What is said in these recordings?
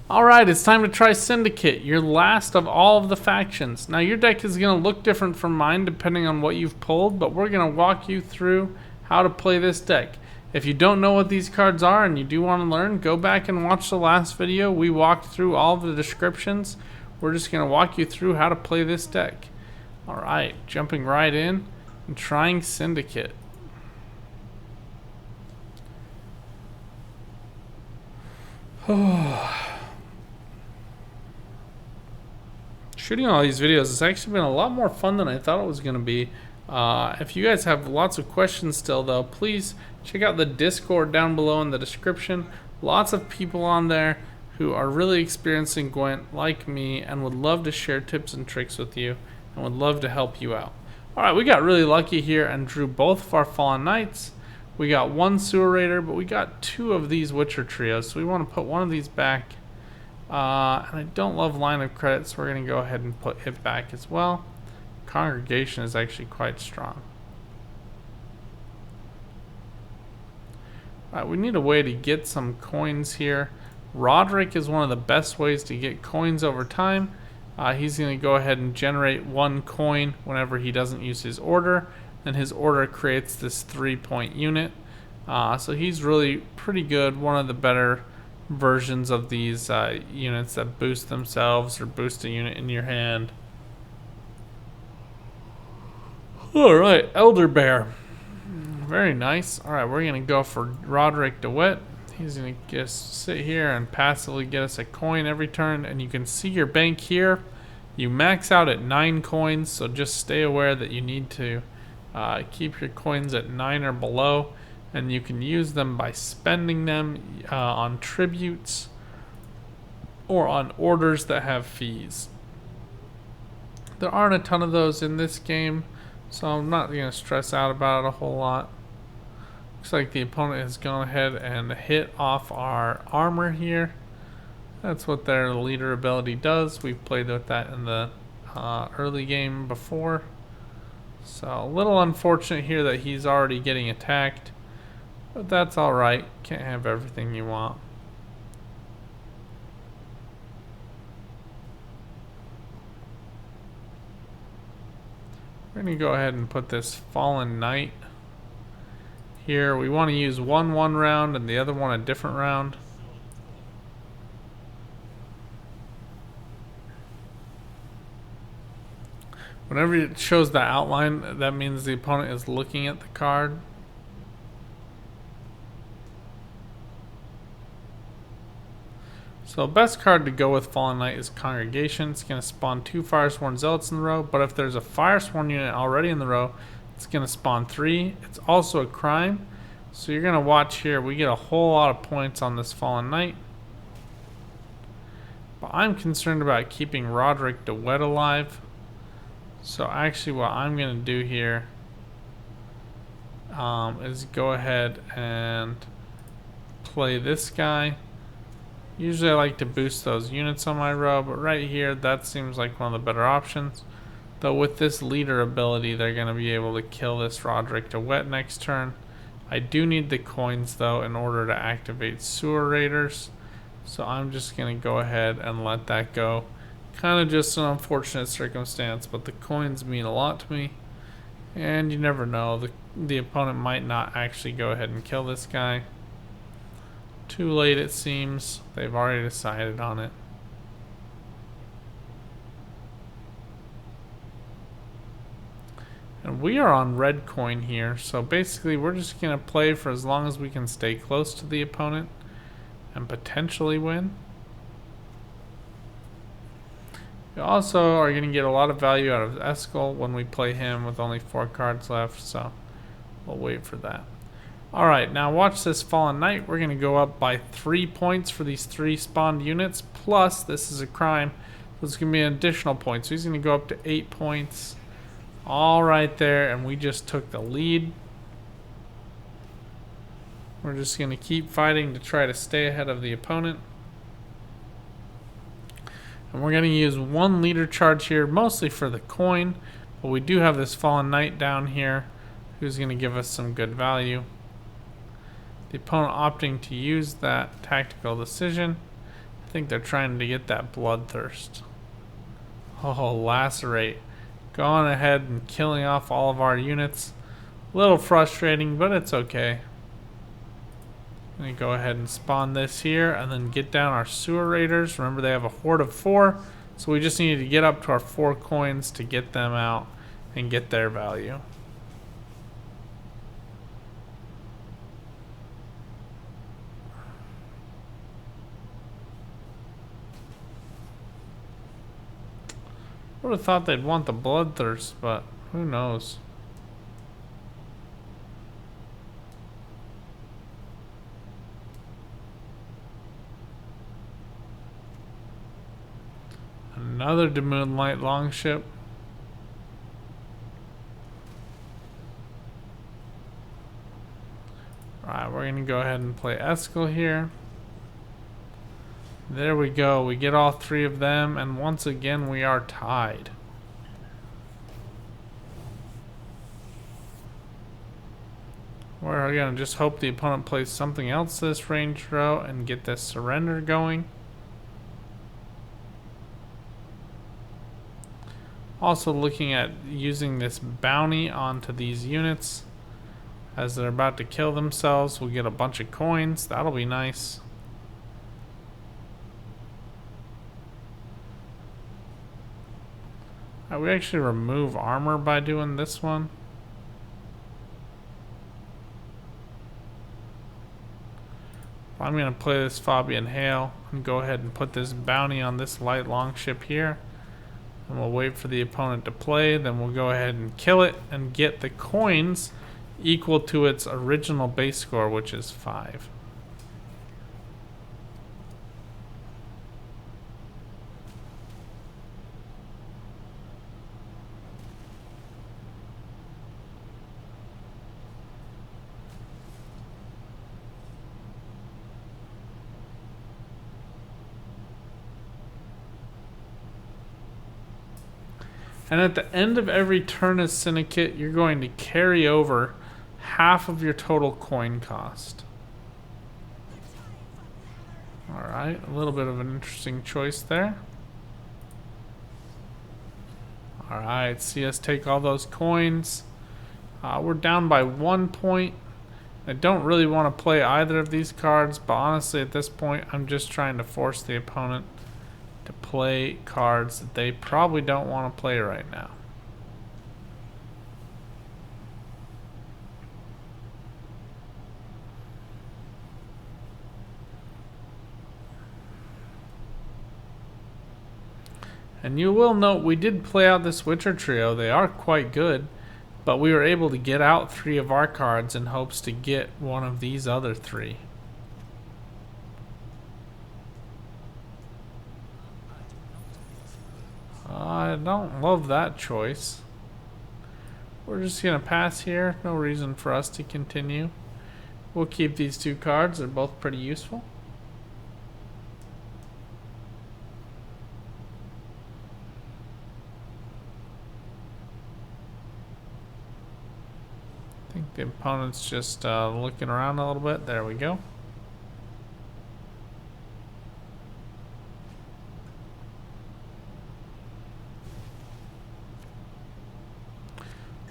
Alright, it's time to try Syndicate, your last of all of the factions. Now your deck is going to look different from mine depending on what you've pulled, but we're going to walk you through how to play this deck. If you don't know what these cards are and you do want to learn, go back and watch the last video. We walked through all of the descriptions. We're just going to walk you through how to play this deck. Alright, jumping right in and trying Syndicate. Shooting all these videos has actually been a lot more fun than I thought it was going to be. If you guys have lots of questions still, though, please check out the Discord down below in the description. Lots of people on there who are really experiencing Gwent like me and would love to share tips and tricks with you and would love to help you out. Alright, we got really lucky here and drew both of our Fallen Knights. We got one Sewer Raider, but we got two of these Witcher trios, so we want to put one of these back. And I don't love line of credit, so we're going to go ahead and put it back as well. Congregation is actually quite strong. Alright, we need a way to get some coins here. Roderick is one of the best ways to get coins over time. He's going to go ahead and generate one coin whenever he doesn't use his order. And his order creates this 3-point unit. So he's really pretty good, one of the better versions of these units that boost themselves or boost a unit in your hand. Alright, Elder Bear. Very nice. Alright, we're going to go for Roderick DeWitt. He's going to just sit here and passively get us a coin every turn. And you can see your bank here. You max out at 9 coins, so just stay aware that you need to keep your coins at 9 or below. And you can use them by spending them on tributes or on orders that have fees. There aren't a ton of those in this game, so I'm not going to stress out about it a whole lot. Looks like the opponent has gone ahead and hit off our armor here. That's what their leader ability does. We've played with that in the early game before. So a little unfortunate here that he's already getting attacked. But that's alright. Can't have everything you want. We're going to go ahead and put this Fallen Knight here. We want to use one round and the other one a different round. Whenever it shows the outline, that means the opponent is looking at the card. So the best card to go with Fallen Knight is Congregation. It's going to spawn 2 Firesworn Zealots in the row, but if there's a Firesworn unit already in the row, it's going to spawn 3. It's also a crime. So you're going to watch here. We get a whole lot of points on this Fallen Knight. But I'm concerned about keeping Roderick DeWitt alive. So actually what I'm going to do here is go ahead and play this guy. Usually I like to boost those units on my row, but right here that seems like one of the better options. Though with this leader ability they're going to be able to kill this Roderick DeWitt next turn. I do need the coins though in order to activate Sewer Raiders. So I'm just going to go ahead and let that go. Kind of just an unfortunate circumstance, but the coins mean a lot to me. And you never know, the opponent might not actually go ahead and kill this guy. Too late it seems. They've already decided on it. And we are on red coin here, so basically we're just going to play for as long as we can stay close to the opponent and potentially win. We also are going to get a lot of value out of Eskel when we play him with only 4 cards left, so we'll wait for that. Alright, now watch this Fallen Knight. We're going to go up by 3 points for these 3 spawned units, plus this is a crime, so it's going to be an additional point. So he's going to go up to 8 points. All right there, and we just took the lead. We're just going to keep fighting to try to stay ahead of the opponent. And we're going to use 1 leader charge here, mostly for the coin, but we do have this Fallen Knight down here who's going to give us some good value. The opponent opting to use that tactical decision I think they're trying to get that bloodthirst. Oh, lacerate. Going ahead and killing off all of our units. A little frustrating, but it's okay. I'm going to go ahead and spawn this here and then get down our sewer raiders. Remember, they have a horde of 4, so we just need to get up to our 4 coins to get them out and get their value. Would have thought they'd want the bloodthirst, but who knows? Another De Moonlight longship. Alright, we're gonna go ahead and play Eskel here. There we go. We get all 3 of them, and once again we are tied. We're gonna just hope the opponent plays something else this range row and get this surrender going. Also looking at using this bounty onto these units as they're about to kill themselves. We'll get a bunch of coins. That'll be nice. We actually remove armor by doing this one. I'm going to play this Fabian Hail and go ahead and put this bounty on this light longship here. And we'll wait for the opponent to play. Then we'll go ahead and kill it and get the coins equal to its original base score, which is 5. And at the end of every turn as Syndicate, you're going to carry over half of your total coin cost. Alright, a little bit of an interesting choice there. Alright, see us take all those coins. We're down by 1 point. I don't really want to play either of these cards, but honestly at this point I'm just trying to force the opponent to play cards that they probably don't want to play right now. And you will note we did play out this Witcher trio. They are quite good, but we were able to get out 3 of our cards in hopes to get one of these other 3. I don't love that choice. We're just going to pass here. No reason for us to continue. We'll keep these 2 cards. They're both pretty useful. I think the opponent's just looking around a little bit. There we go.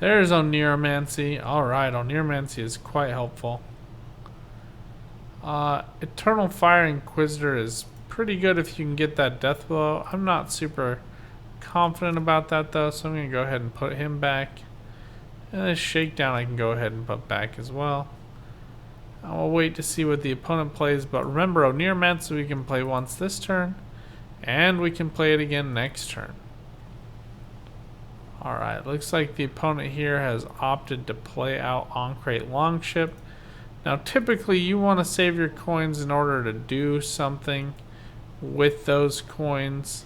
There's Oneiromancy. Alright, Oneiromancy is quite helpful. Eternal Fire Inquisitor is pretty good if you can get that death blow. I'm not super confident about that though, so I'm going to go ahead and put him back. And this Shakedown I can go ahead and put back as well. I'll wait to see what the opponent plays, but remember Oneiromancy we can play once this turn, and we can play it again next turn. Alright, looks like the opponent here has opted to play out Ancrate Longship. Now typically you want to save your coins in order to do something with those coins.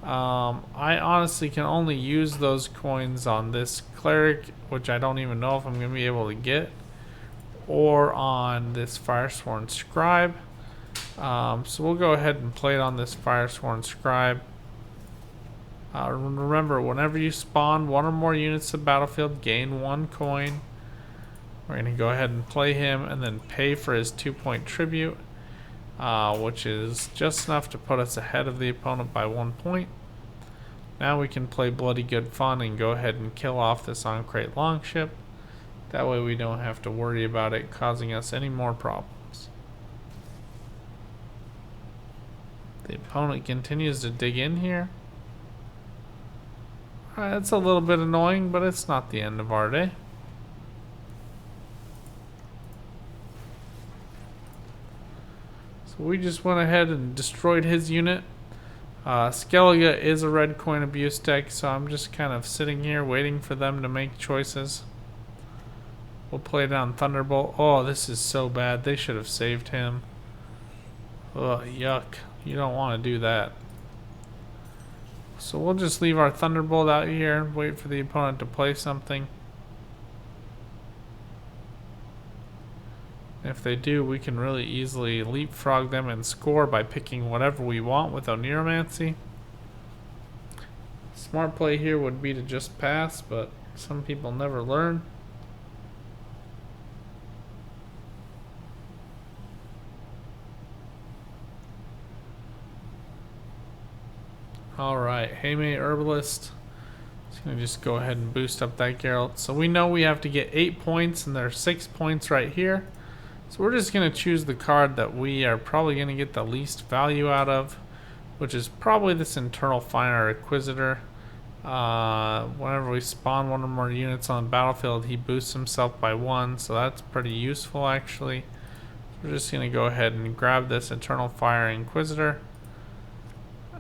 I honestly can only use those coins on this Cleric, which I don't even know if I'm going to be able to get, or on this Firesworn Scribe. So we'll go ahead and play it on this Firesworn Scribe. Remember, whenever you spawn 1 or more units to the battlefield, gain 1 coin. We're going to go ahead and play him and then pay for his 2-point tribute. which is just enough to put us ahead of the opponent by 1 point. Now we can play bloody good fun and go ahead and kill off this Encrate longship. That way we don't have to worry about it causing us any more problems. The opponent continues to dig in here. It's a little bit annoying, but it's not the end of our day. So we just went ahead and destroyed his unit. Skellige is a red coin abuse deck, so I'm just kind of sitting here waiting for them to make choices. We'll play down Thunderbolt. Oh, this is so bad. They should have saved him. Ugh, yuck. You don't want to do that. So we'll just leave our Thunderbolt out here and wait for the opponent to play something. If they do, we can really easily leapfrog them and score by picking whatever we want with Oniromancy. Smart play here would be to just pass, but some people never learn. Alright, Heime Herbalist. It's going to just go ahead and boost up that Geralt. So we know we have to get 8 points, and there are 6 points right here. So we're just going to choose the card that we are probably going to get the least value out of, which is probably this Internal Fire Inquisitor. Whenever we spawn one or more units on the battlefield, he boosts himself by 1, so that's pretty useful actually. So we're just going to go ahead and grab this Internal Fire Inquisitor.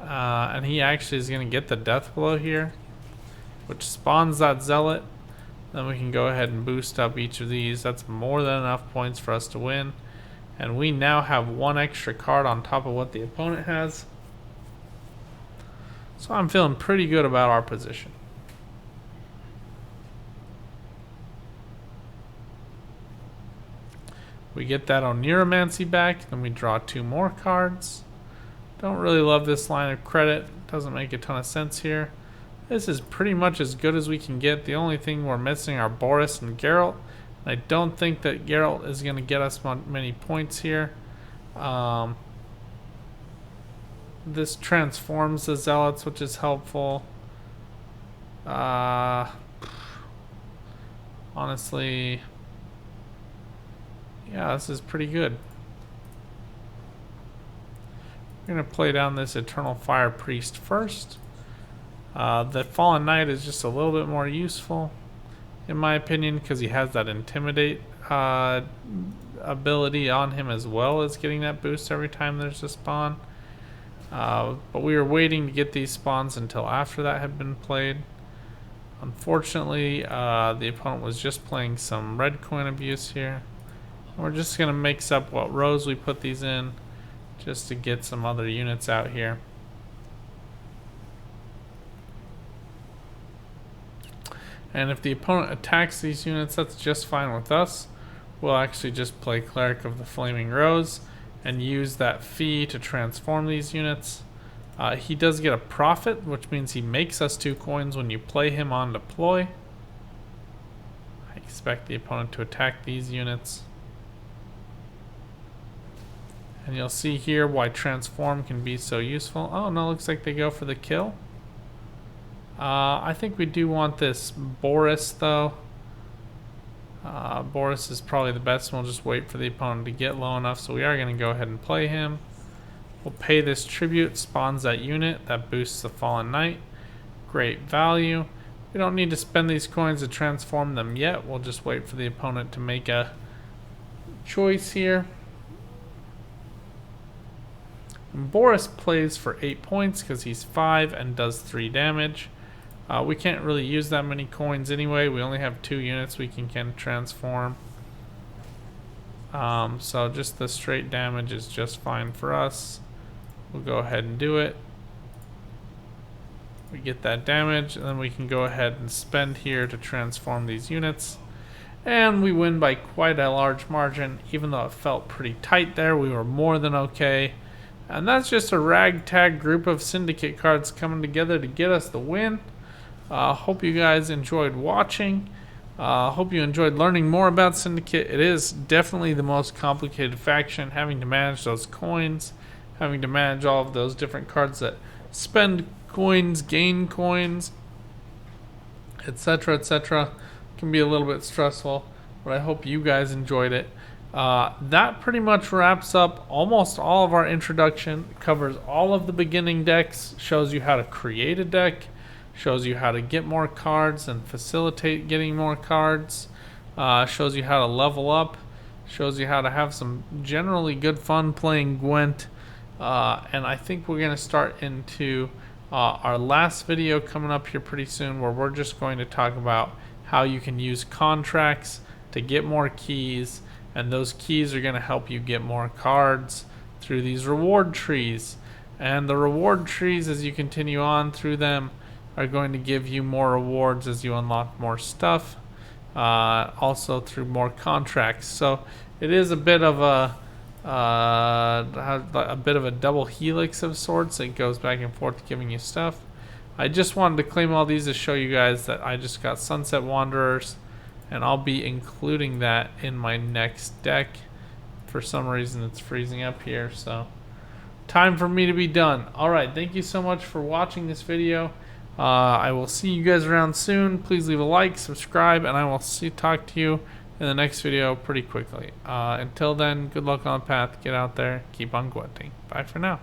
And he actually is going to get the death blow here, which spawns that zealot. Then we can go ahead and boost up each of these. That's more than enough points for us to win. And we now have 1 extra card on top of what the opponent has. So I'm feeling pretty good about our position. We get that Oniromancy back, then we draw 2 more cards. Don't really love this line of credit. Doesn't make a ton of sense here. This is pretty much as good as we can get. The only thing we're missing are Boris and Geralt. I don't think that Geralt is going to get us many points here. This transforms the zealots, which is helpful. Honestly, yeah, this is pretty good. We're going to play down this Eternal Fire Priest first. The Fallen Knight is just a little bit more useful, in my opinion, because he has that Intimidate ability on him as well as getting that boost every time there's a spawn. But we were waiting to get these spawns until after that had been played. Unfortunately, the opponent was just playing some red coin abuse here. We're just going to mix up what rows we put these in, just to get some other units out here. And if the opponent attacks these units, that's just fine with us. We'll actually just play Cleric of the Flaming Rose and use that fee to transform these units. He does get a profit, which means he makes us 2 coins when you play him on deploy. I expect the opponent to attack these units. And you'll see here why transform can be so useful. Oh no, looks like they go for the kill. I think we do want this Boris though. Boris is probably the best, and we'll just wait for the opponent to get low enough. So we are going to go ahead and play him. We'll pay this tribute, spawns that unit, that boosts the Fallen Knight. Great value. We don't need to spend these coins to transform them yet. We'll just wait for the opponent to make a choice here. Boris plays for 8 points because he's 5 and does 3 damage. We can't really use that many coins anyway. We only have 2 units we can transform. So just the straight damage is just fine for us. We'll go ahead and do it. We get that damage, and then we can go ahead and spend here to transform these units. And we win by quite a large margin. Even though it felt pretty tight there, we were more than okay. And that's just a ragtag group of Syndicate cards coming together to get us the win. Hope you guys enjoyed watching. Hope you enjoyed learning more about Syndicate. It is definitely the most complicated faction, having to manage those coins, having to manage all of those different cards that spend coins, gain coins, etc., etc. Can be a little bit stressful, but I hope you guys enjoyed it. That pretty much wraps up almost all of our introduction. It covers all of the beginning decks, shows you how to create a deck, shows you how to get more cards and facilitate getting more cards, shows you how to level up, shows you how to have some generally good fun playing Gwent. And I think we're going to start into our last video coming up here pretty soon, where we're just going to talk about how you can use contracts to get more keys, and those keys are going to help you get more cards through these reward trees. And the reward trees, as you continue on through them, are going to give you more rewards as you unlock more stuff, also through more contracts. So it is a bit of a double helix of sorts. It goes back and forth giving you stuff. I just wanted to claim all these to show you guys that I just got Sunset Wanderers, and I'll be including that in my next deck. For some reason it's freezing up here, so time for me to be done. Alright, thank you so much for watching this video. I will see you guys around soon. Please leave a like, subscribe, and I will talk to you in the next video pretty quickly. Until then, good luck on the path. Get out there. Keep on Gwenting. Bye for now.